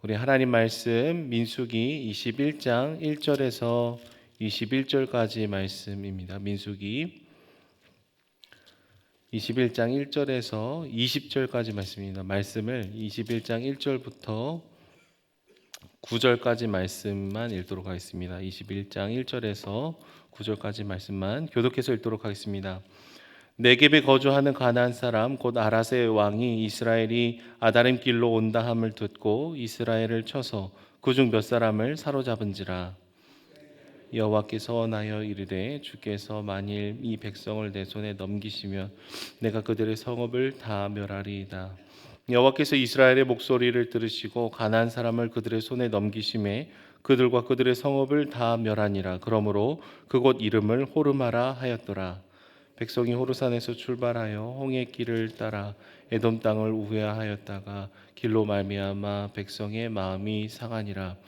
우리 하나님 말씀 민수기 21장 1절에서 21절까지 말씀입니다. 민수기 21장 1절에서 20절까지 말씀입니다. 말씀을 21장 1절부터 9절까지 말씀만 읽도록 하겠습니다. 21장 1절에서 9절까지 말씀만 교독해서 읽도록 하겠습니다. 네겝에 거주하는 가나안 사람 곧 아라세의 왕이 이스라엘이 아다림 길로 온다 함을 듣고 이스라엘을 쳐서 그중 몇 사람을 사로잡은지라. 여호와께서 원하여 이르되 주께서 만일 이 백성을 내 손에 넘기시면 내가 그들의 성읍을 다 멸하리이다. 여호와께서 이스라엘의 목소리를 들으시고 가나안 사람을 그들의 손에 넘기심에 그들과 그들의 성읍을 다 멸하니라. 그러므로 그곳 이름을 호르마라 하였더라. 백성이 호르산에서 출발하여 홍해 길을 따라 에돔 땅을 우회하였다가 길로 말미암아 백성의 마음이 상하니라.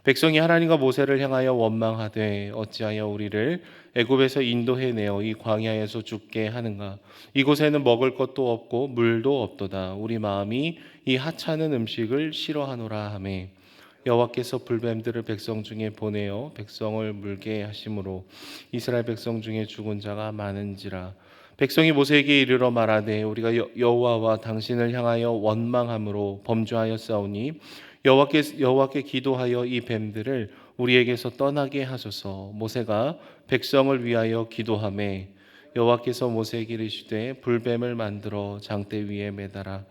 백성이 하나님과 모세를 향하여 원망하되 어찌하여 우리를 애굽에서 인도해 내어 이 광야에서 죽게 하는가. 이곳에는 먹을 것도 없고 물도 없도다. 우리 마음이 이 하찮은 음식을 싫어하노라 하매 여호와께서 불뱀들을 백성 중에 보내어 백성을 물게 하심으로 이스라엘 백성 중에 죽은 자가 많은지라. 백성이 모세에게 이르러 말하되 우리가 여호와와 당신을 향하여 원망함으로 범죄하였사오니 여호와께 기도하여 이 뱀들을 우리에게서 떠나게 하소서. 모세가 백성을 위하여 기도하매 여호와께서 모세에게 이르시되 불뱀을 만들어 장대 위에 매달아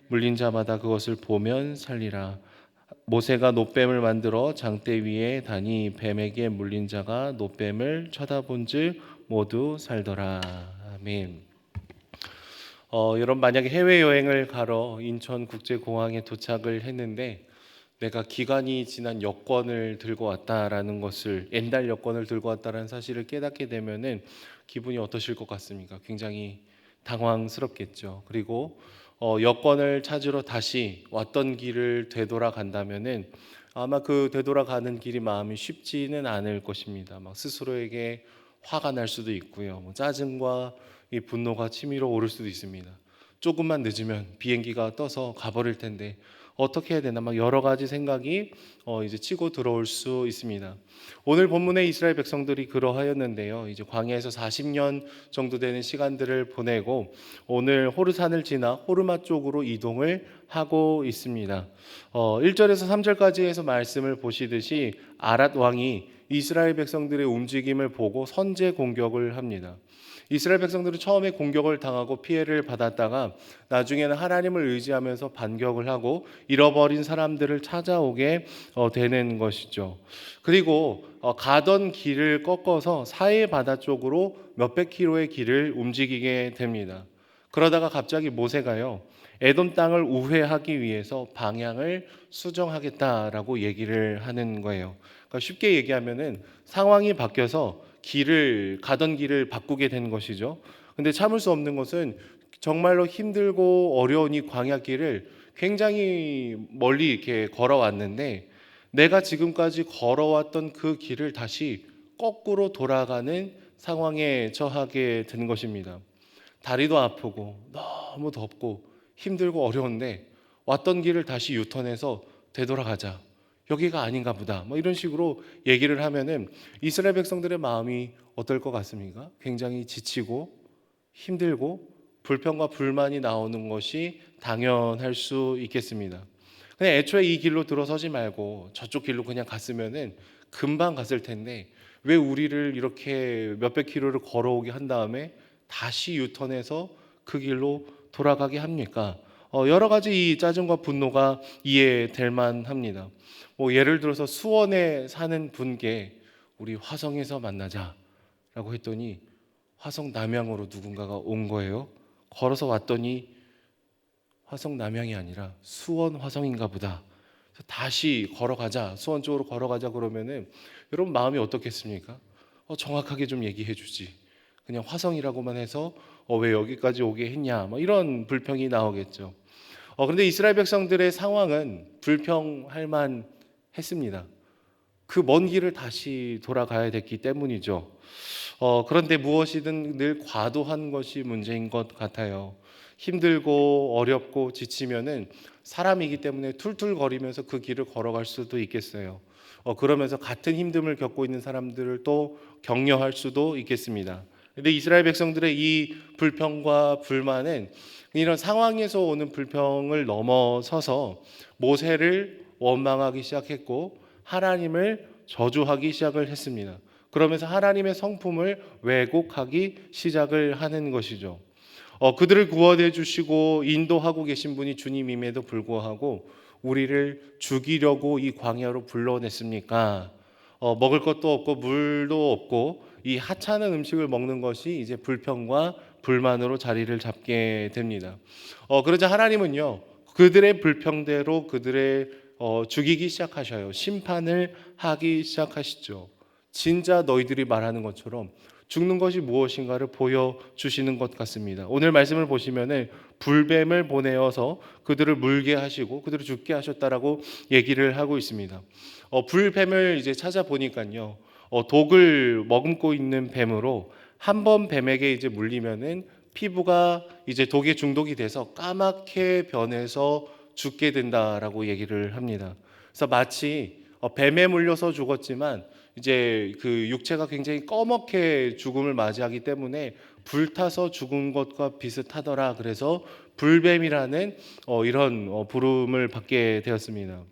물린 자마다 그것을 보면 살리라. 모세가 놋뱀을 만들어 장대 위에 다니 뱀에게 물린 자가 놋뱀을 쳐다본즉 모두 살더라. 아멘. 여러분, 만약에 해외여행을 가러 인천국제공항에 도착을 했는데 내가 기간이 지난 여권을 들고 왔다라는 것을, 옛날 여권을 들고 왔다라는 사실을 깨닫게 되면은 기분이 어떠실 것 같습니까? 굉장히 당황스럽겠죠. 그리고 여권을 찾으러 다시 왔던 길을 되돌아간다면은 아마 그 되돌아가는 길이 마음이 쉽지는 않을 것입니다. 막 스스로에게 화가 날 수도 있고요. 짜증과 이 분노가 치밀어 오를 수도 있습니다. 조금만 늦으면 비행기가 떠서 가버릴 텐데 어떻게 해야 되나 막 여러 가지 생각이 이제 치고 들어올 수 있습니다. 오늘 본문에 이스라엘 백성들이 그러하였는데요. 이제 광야에서 40년 정도 되는 시간들을 보내고 오늘 호르산을 지나 호르마 쪽으로 이동을 하고 있습니다. 1절에서 3절까지 해서 말씀을 보시듯이 아랏 왕이 이스라엘 백성들의 움직임을 보고 선제 공격을 합니다. 이스라엘 백성들은 처음에 공격을 당하고 피해를 받았다가 나중에는 하나님을 의지하면서 반격을 하고 잃어버린 사람들을 찾아오게 되는 것이죠. 그리고 가던 길을 꺾어서 사해 바다 쪽으로 몇백 킬로의 길을 움직이게 됩니다. 그러다가 갑자기 모세가요, 에돔 땅을 우회하기 위해서 방향을 수정하겠다라고 얘기를 하는 거예요. 그러니까 쉽게 얘기하면은 상황이 바뀌어서 가던 길을 바꾸게 된 것이죠. 근데 참을 수 없는 것은 정말로 힘들고 어려운 이 광야길을 굉장히 멀리 이렇게 걸어왔는데 내가 지금까지 걸어왔던 그 길을 다시 거꾸로 돌아가는 상황에 처하게 된 것입니다. 다리도 아프고 너무 덥고 힘들고 어려운데 왔던 길을 다시 유턴해서 되돌아가자. 여기가 아닌가 보다. 뭐 이런 식으로 얘기를 하면은 이스라엘 백성들의 마음이 어떨 것 같습니까? 굉장히 지치고 힘들고 불평과 불만이 나오는 것이 당연할 수 있겠습니다. 그냥 애초에 이 길로 들어서지 말고 저쪽 길로 그냥 갔으면은 금방 갔을 텐데 왜 우리를 이렇게 몇백 킬로를 걸어오게 한 다음에 다시 유턴해서 그 길로 돌아가게 합니까? 여러 가지 이 짜증과 분노가 이해될 만합니다. 예를 들어서 수원에 사는 분께 우리 화성에서 만나자라고 했더니 화성 남양으로 누군가가 온 거예요. 걸어서 왔더니 화성 남양이 아니라 수원 화성인가 보다. 다시 걸어가자, 수원 쪽으로 걸어가자 그러면은 여러분 마음이 어떻겠습니까? 정확하게 좀 얘기해 주지. 그냥 화성이라고만 해서 왜 여기까지 오게 했냐, 뭐 이런 불평이 나오겠죠. 그런데 이스라엘 백성들의 상황은 불평할 만 했습니다. 그 먼 길을 다시 돌아가야 됐기 때문이죠. 그런데 무엇이든 늘 과도한 것이 문제인 것 같아요. 힘들고 어렵고 지치면은 사람이기 때문에 툴툴거리면서 그 길을 걸어갈 수도 있겠어요. 그러면서 같은 힘듦을 겪고 있는 사람들을 또 격려할 수도 있겠습니다. 근데 이스라엘 백성들의 이 불평과 불만은 이런 상황에서 오는 불평을 넘어서서 모세를 원망하기 시작했고 하나님을 저주하기 시작을 했습니다. 그러면서 하나님의 성품을 왜곡하기 시작을 하는 것이죠. 그들을 구원해 주시고 인도하고 계신 분이 주님임에도 불구하고 우리를 죽이려고 이 광야로 불러냈습니까? 먹을 것도 없고 물도 없고 이 하찮은 음식을 먹는 것이 이제 불평과 불만으로 자리를 잡게 됩니다. 그러자 하나님은요 그들의 불평대로 그들의 죽이기 시작하셔요. 심판을 하기 시작하시죠. 진짜 너희들이 말하는 것처럼 죽는 것이 무엇인가를 보여주시는 것 같습니다. 오늘 말씀을 보시면은 불뱀을 보내어서 그들을 물게 하시고 그들을 죽게 하셨다라고 얘기를 하고 있습니다. 불뱀을 이제 찾아보니까요, 독을 머금고 있는 뱀으로 한 번 뱀에게 이제 물리면은 피부가 이제 독에 중독이 돼서 까맣게 변해서 죽게 된다라고 얘기를 합니다. 그래서 마치 뱀에 물려서 죽었지만 이제 그 육체가 굉장히 꺼멓게 죽음을 맞이하기 때문에 불타서 죽은 것과 비슷하더라. 그래서 불뱀이라는 이런 부름을 받게 되었습니다.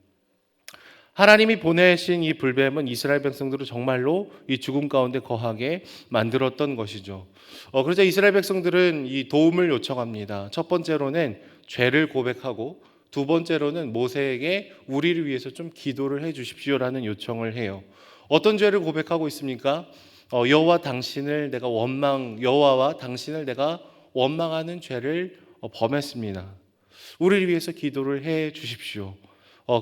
하나님이 보내신 이 불뱀은 이스라엘 백성들을 정말로 이 죽음 가운데 거하게 만들었던 것이죠. 그러자 이스라엘 백성들은 이 도움을 요청합니다. 첫 번째로는 죄를 고백하고 두 번째로는 모세에게 우리를 위해서 좀 기도를 해 주십시오라는 요청을 해요. 어떤 죄를 고백하고 있습니까? 여호와와 당신을 내가 원망하는 죄를 범했습니다. 우리를 위해서 기도를 해 주십시오.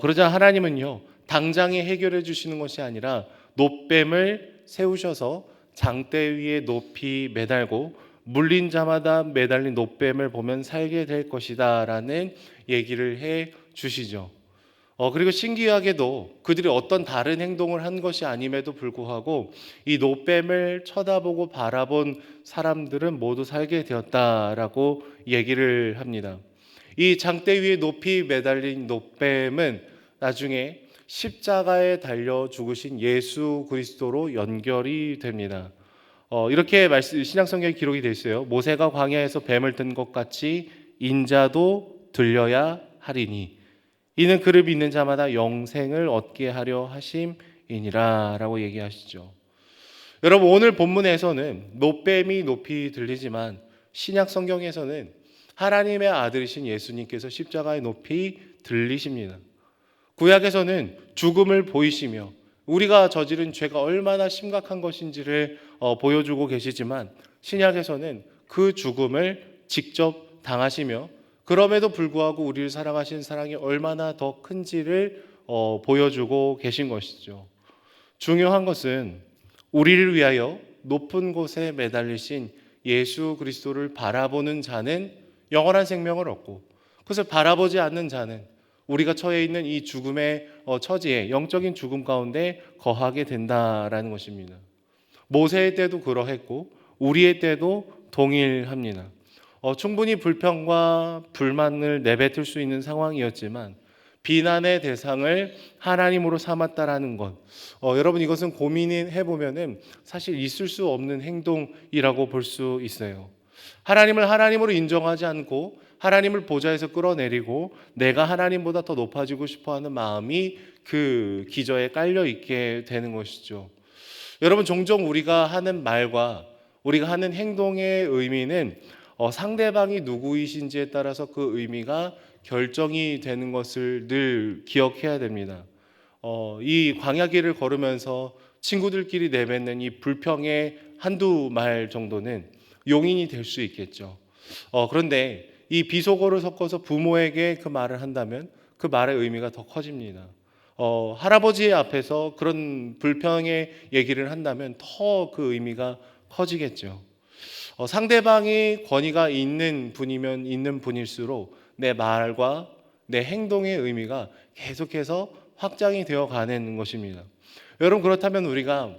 그러자 하나님은요 당장에 해결해 주시는 것이 아니라 놋뱀을 세우셔서 장대 위에 높이 매달고 물린 자마다 매달린 놋뱀을 보면 살게 될 것이다라는 얘기를 해 주시죠. 그리고 신기하게도 그들이 어떤 다른 행동을 한 것이 아님에도 불구하고 이 놋뱀을 쳐다보고 바라본 사람들은 모두 살게 되었다라고 얘기를 합니다. 이 장대 위에 높이 매달린 놋뱀은 나중에 십자가에 달려 죽으신 예수 그리스도로 연결이 됩니다. 이렇게 신약 성경에 기록이 되어 있어요. 모세가 광야에서 뱀을 든 것 같이 인자도 들려야 하리니 이는 그를 믿는 자마다 영생을 얻게 하려 하심이니라라고 얘기하시죠. 여러분 오늘 본문에서는 놋뱀이 높이 들리지만 신약 성경에서는 하나님의 아들이신 예수님께서 십자가에 높이 들리십니다. 구약에서는 죽음을 보이시며 우리가 저지른 죄가 얼마나 심각한 것인지를 보여주고 계시지만 신약에서는 그 죽음을 직접 당하시며 그럼에도 불구하고 우리를 사랑하신 사랑이 얼마나 더 큰지를 보여주고 계신 것이죠. 중요한 것은 우리를 위하여 높은 곳에 매달리신 예수 그리스도를 바라보는 자는 영원한 생명을 얻고 그것을 바라보지 않는 자는 우리가 처해 있는 이 죽음의 처지에 영적인 죽음 가운데 거하게 된다라는 것입니다. 모세의 때도 그러했고 우리의 때도 동일합니다. 충분히 불평과 불만을 내뱉을 수 있는 상황이었지만 비난의 대상을 하나님으로 삼았다라는 것. 여러분 이것은 고민해 보면은 사실 있을 수 없는 행동이라고 볼 수 있어요. 하나님을 하나님으로 인정하지 않고 하나님을 보좌에서 끌어내리고 내가 하나님보다 더 높아지고 싶어하는 마음이 그 기저에 깔려 있게 되는 것이죠. 여러분 종종 우리가 하는 말과 우리가 하는 행동의 의미는 상대방이 누구이신지에 따라서 그 의미가 결정이 되는 것을 늘 기억해야 됩니다. 이 광야길을 걸으면서 친구들끼리 내뱉는 이 불평의 한두 말 정도는 용인이 될 수 있겠죠. 그런데 이 비속어를 섞어서 부모에게 그 말을 한다면 그 말의 의미가 더 커집니다. 할아버지 앞에서 그런 불평의 얘기를 한다면 더 그 의미가 커지겠죠. 상대방이 권위가 있는 분이면 있는 분일수록 내 말과 내 행동의 의미가 계속해서 확장이 되어 가는 것입니다. 여러분 그렇다면 우리가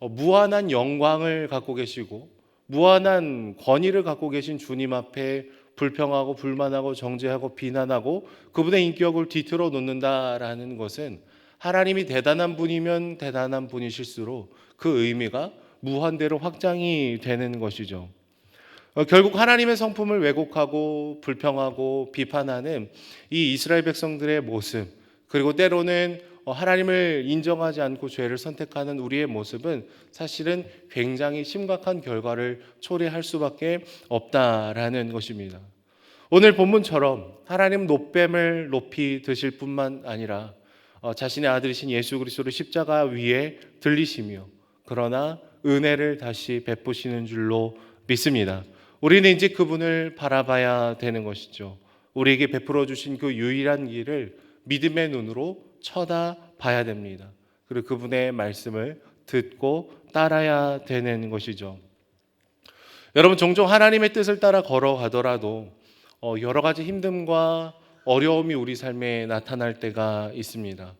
무한한 영광을 갖고 계시고 무한한 권위를 갖고 계신 주님 앞에 불평하고 불만하고 정죄하고 비난하고 그분의 인격을 뒤틀어 놓는다라는 것은 하나님이 대단한 분이면 대단한 분이실수록 그 의미가 무한대로 확장이 되는 것이죠. 결국 하나님의 성품을 왜곡하고 불평하고 비판하는 이 이스라엘 백성들의 모습, 그리고 때로는 하나님을 인정하지 않고 죄를 선택하는 우리의 모습은 사실은 굉장히 심각한 결과를 초래할 수밖에 없다라는 것입니다. 오늘 본문처럼 하나님 노뱀을 높이 드실 뿐만 아니라 자신의 아들이신 예수 그리스도를 십자가 위에 들리시며 그러나 은혜를 다시 베푸시는 줄로 믿습니다. 우리는 이제 그분을 바라봐야 되는 것이죠. 우리에게 베풀어 주신 그 유일한 길을 믿음의 눈으로 쳐다봐야 됩니다. 그리고 그분의 말씀을 듣고 따라야 되는 것이죠. 여러분, 종종 하나님의 뜻을 따라 걸어가더라도 여러 가지 힘듦과 어려움이 우리 삶에 나타날 때가 있습니다.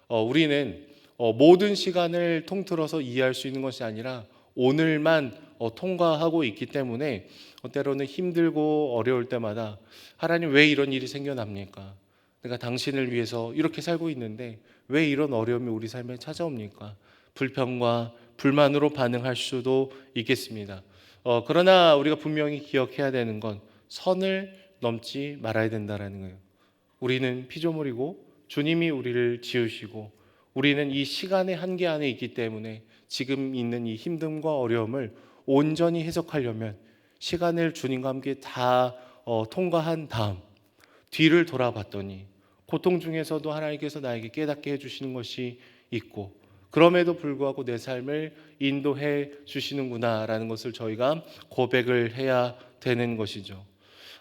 우리는 모든 시간을 통틀어서 이해할 수 있는 것이 아니라 오늘만 통과하고 있기 때문에 때로는 힘들고 어려울 때마다 하나님, 왜 이런 일이 생겨납니까? 내가 당신을 위해서 이렇게 살고 있는데 왜 이런 어려움이 우리 삶에 찾아옵니까? 불평과 불만으로 반응할 수도 있겠습니다. 그러나 우리가 분명히 기억해야 되는 건 선을 넘지 말아야 된다는 거예요. 우리는 피조물이고 주님이 우리를 지으시고 우리는 이 시간의 한계 안에 있기 때문에 지금 있는 이 힘듦과 어려움을 온전히 해석하려면 시간을 주님과 함께 다 통과한 다음 뒤를 돌아봤더니 고통 중에서도 하나님께서 나에게 깨닫게 해주시는 것이 있고 그럼에도 불구하고 내 삶을 인도해 주시는구나라는 것을 저희가 고백을 해야 되는 것이죠.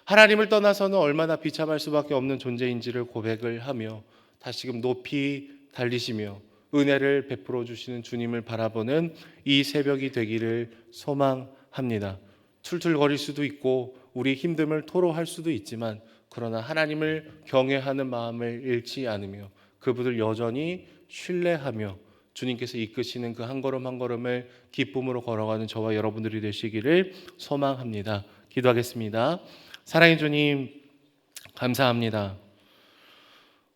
하나님을 떠나서는 얼마나 비참할 수밖에 없는 존재인지를 고백을 하며 다시금 높이 달리시며 은혜를 베풀어 주시는 주님을 바라보는 이 새벽이 되기를 소망합니다. 툴툴거릴 수도 있고 우리 힘듦을 토로할 수도 있지만 그러나 하나님을 경외하는 마음을 잃지 않으며 그분을 여전히 신뢰하며 주님께서 이끄시는 그 한 걸음 한 걸음을 기쁨으로 걸어가는 저와 여러분들이 되시기를 소망합니다. 기도하겠습니다. 사랑의 주님, 감사합니다.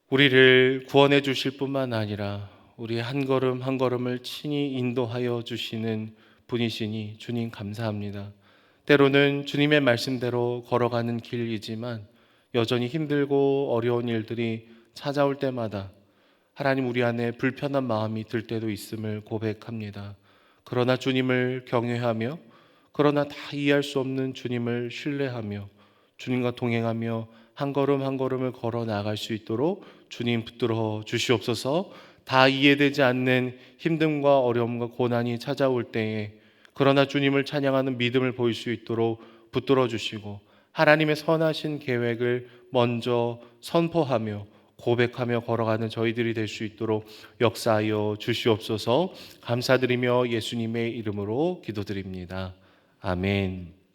우리를 구원해 주실 뿐만 아니라 우리의 한 걸음 한 걸음을 친히 인도하여 주시는 분이시니 주님 감사합니다. 때로는 주님의 말씀대로 걸어가는 길이지만 여전히 힘들고 어려운 일들이 찾아올 때마다 하나님, 우리 안에 불편한 마음이 들 때도 있음을 고백합니다. 그러나 주님을 경외하며 그러나 다 이해할 수 없는 주님을 신뢰하며 주님과 동행하며 한 걸음 한 걸음을 걸어 나갈 수 있도록 주님 붙들어 주시옵소서. 다 이해되지 않는 힘듦과 어려움과 고난이 찾아올 때에 그러나 주님을 찬양하는 믿음을 보일 수 있도록 붙들어 주시고 하나님의 선하신 계획을 먼저 선포하며 고백하며 걸어가는 저희들이 될 수 있도록 역사하여 주시옵소서. 감사드리며 예수님의 이름으로 기도드립니다. 아멘.